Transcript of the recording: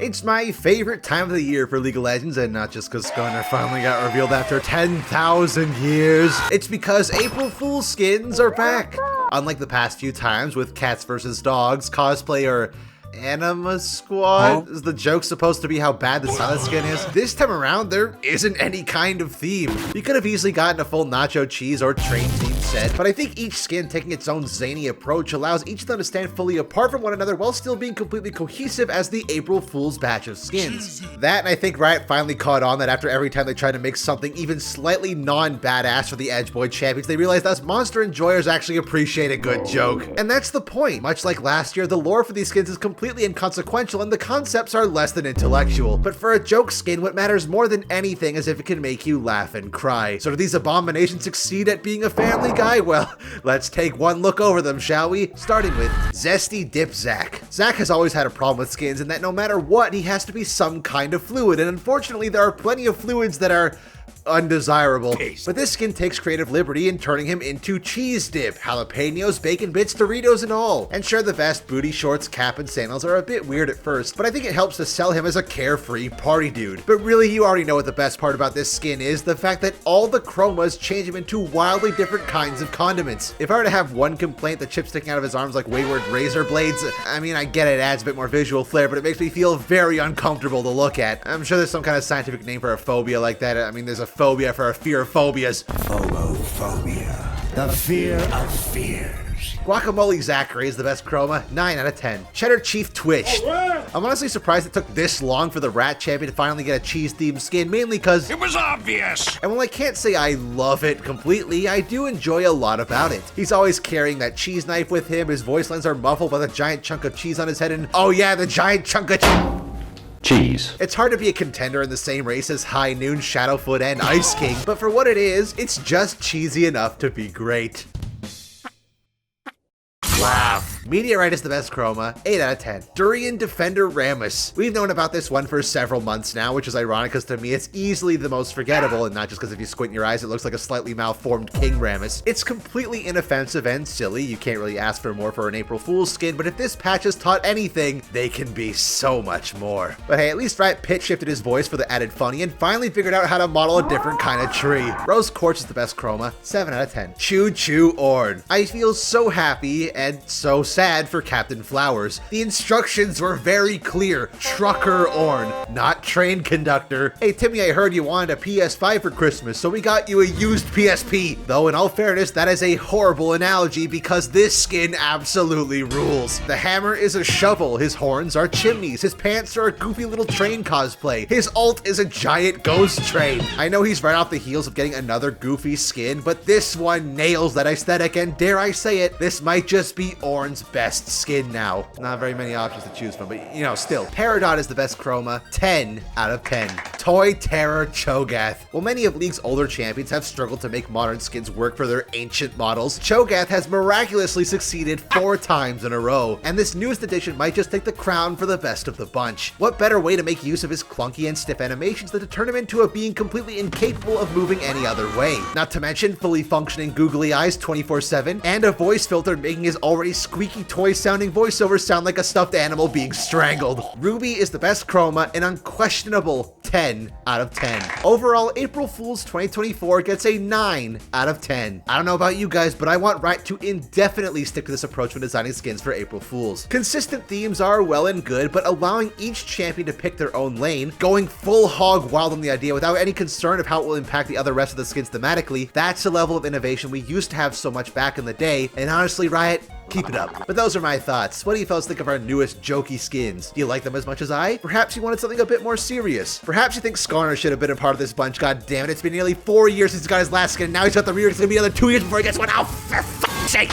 It's my favorite time of the year for League of Legends, and not just because Skarner finally got revealed after 10,000 years. It's because April Fool's skins are back. Unlike the past few times with cats versus dogs, cosplay, or Anima Squad? Is the joke supposed to be how bad the Silent skin is? This time around, there isn't any kind of theme. You could have easily gotten a full nacho cheese or train theme set, but I think each skin taking its own zany approach allows each of them to stand fully apart from one another while still being completely cohesive as the April Fool's batch of skins. That, and I think Riot finally caught on that after every time they tried to make something even slightly non-badass for the NickyBoi champions, they realized us monster enjoyers actually appreciate a good joke. And that's the point. Much like last year, the lore for these skins is completely inconsequential and the concepts are less than intellectual. But for a joke skin, what matters more than anything is if it can make you laugh and cry. So do these abominations succeed at being a family guy? Well, let's take one look over them, shall we? Starting with Zesty Dip Zac. Zac has always had a problem with skins in that no matter what, he has to be some kind of fluid, and unfortunately there are plenty of fluids that are undesirable. But this skin takes creative liberty in turning him into cheese dip, jalapenos, bacon bits, Doritos, and all. And sure, the vest booty shorts, cap, and sandals are a bit weird at first, but I think it helps to sell him as a carefree party dude. But really, you already know what the best part about this skin is, the fact that all the chromas change him into wildly different kinds of condiments. If I were to have one complaint, the chip sticking out of his arms like wayward razor blades, I mean, I get it adds a bit more visual flair, but it makes me feel very uncomfortable to look at. I'm sure there's some kind of scientific name for a phobia like that. I mean, there's a phobia for a fear of phobias. Phobophobia. The fear of fears. Guacamole Zachary is the best chroma, 9 out of 10. Cheddar Chief Twitch. I'm honestly surprised it took this long for the Rat Champion to finally get a cheese-themed skin, mainly because it was obvious. And while I can't say I love it completely, I do enjoy a lot about it. He's always carrying that cheese knife with him, his voice lines are muffled by the giant chunk of cheese on his head, and oh yeah, the giant chunk of cheese. It's hard to be a contender in the same race as High Noon, Shadowfoot, and Ice King, but for what it is, it's just cheesy enough to be great. Laugh. Meteorite is the best chroma, 8 out of 10. Durian Defender Rammus. We've known about this one for several months now, which is ironic because to me it's easily the most forgettable, and not just because if you squint your eyes it looks like a slightly malformed King Rammus. It's completely inoffensive and silly, you can't really ask for more for an April Fool's skin, but if this patch has taught anything, they can be so much more. But hey, at least Riot pitch shifted his voice for the added funny and finally figured out how to model a different kind of tree. Rose Quartz is the best chroma, 7 out of 10. Choo Choo Orn. I feel so happy and so sad for Captain Flowers. The instructions were very clear. Trucker Orn, not train conductor. Hey Timmy, I heard you wanted a PS5 for Christmas, so we got you a used PSP. Though in all fairness, that is a horrible analogy because this skin absolutely rules. The hammer is a shovel, his horns are chimneys, his pants are a goofy little train cosplay, his ult is a giant ghost train. I know he's right off the heels of getting another goofy skin, but this one nails that aesthetic, and dare I say it, this might just be Orn's best skin now. Not very many options to choose from, but you know, still. Peridot is the best chroma, 10 out of 10. Toy Terror cho'gath. While many of League's older champions have struggled to make modern skins work for their ancient models, cho'gath has miraculously succeeded 4 times in a row, and this newest edition might just take the crown for the best of the bunch. What better way to make use of his clunky and stiff animations than to turn him into a being completely incapable of moving any other way? Not to mention fully functioning googly eyes 24/7, and a voice filter making his already squeaky toy sounding voiceover sound like a stuffed animal being strangled. Ruby is the best chroma, an unquestionable 10 out of 10. Overall, April Fool's 2024 gets a 9 out of 10. I don't know about you guys, but I want Riot to indefinitely stick to this approach when designing skins for April Fools. Consistent themes are well and good, but allowing each champion to pick their own lane, going full hog wild on the idea without any concern of how it will impact the other rest of the skins thematically, that's a level of innovation we used to have so much back in the day, and honestly, Riot, keep it up. But those are my thoughts. What do you fellas think of our newest jokey skins? Do you like them as much as I? Perhaps you wanted something a bit more serious. Perhaps you think Skarner should have been a part of this bunch. God damn it, it's been nearly 4 years since he got his last skin, and now he's got the rear. It's gonna be another 2 years before he gets one. Oh, for fuck's sake!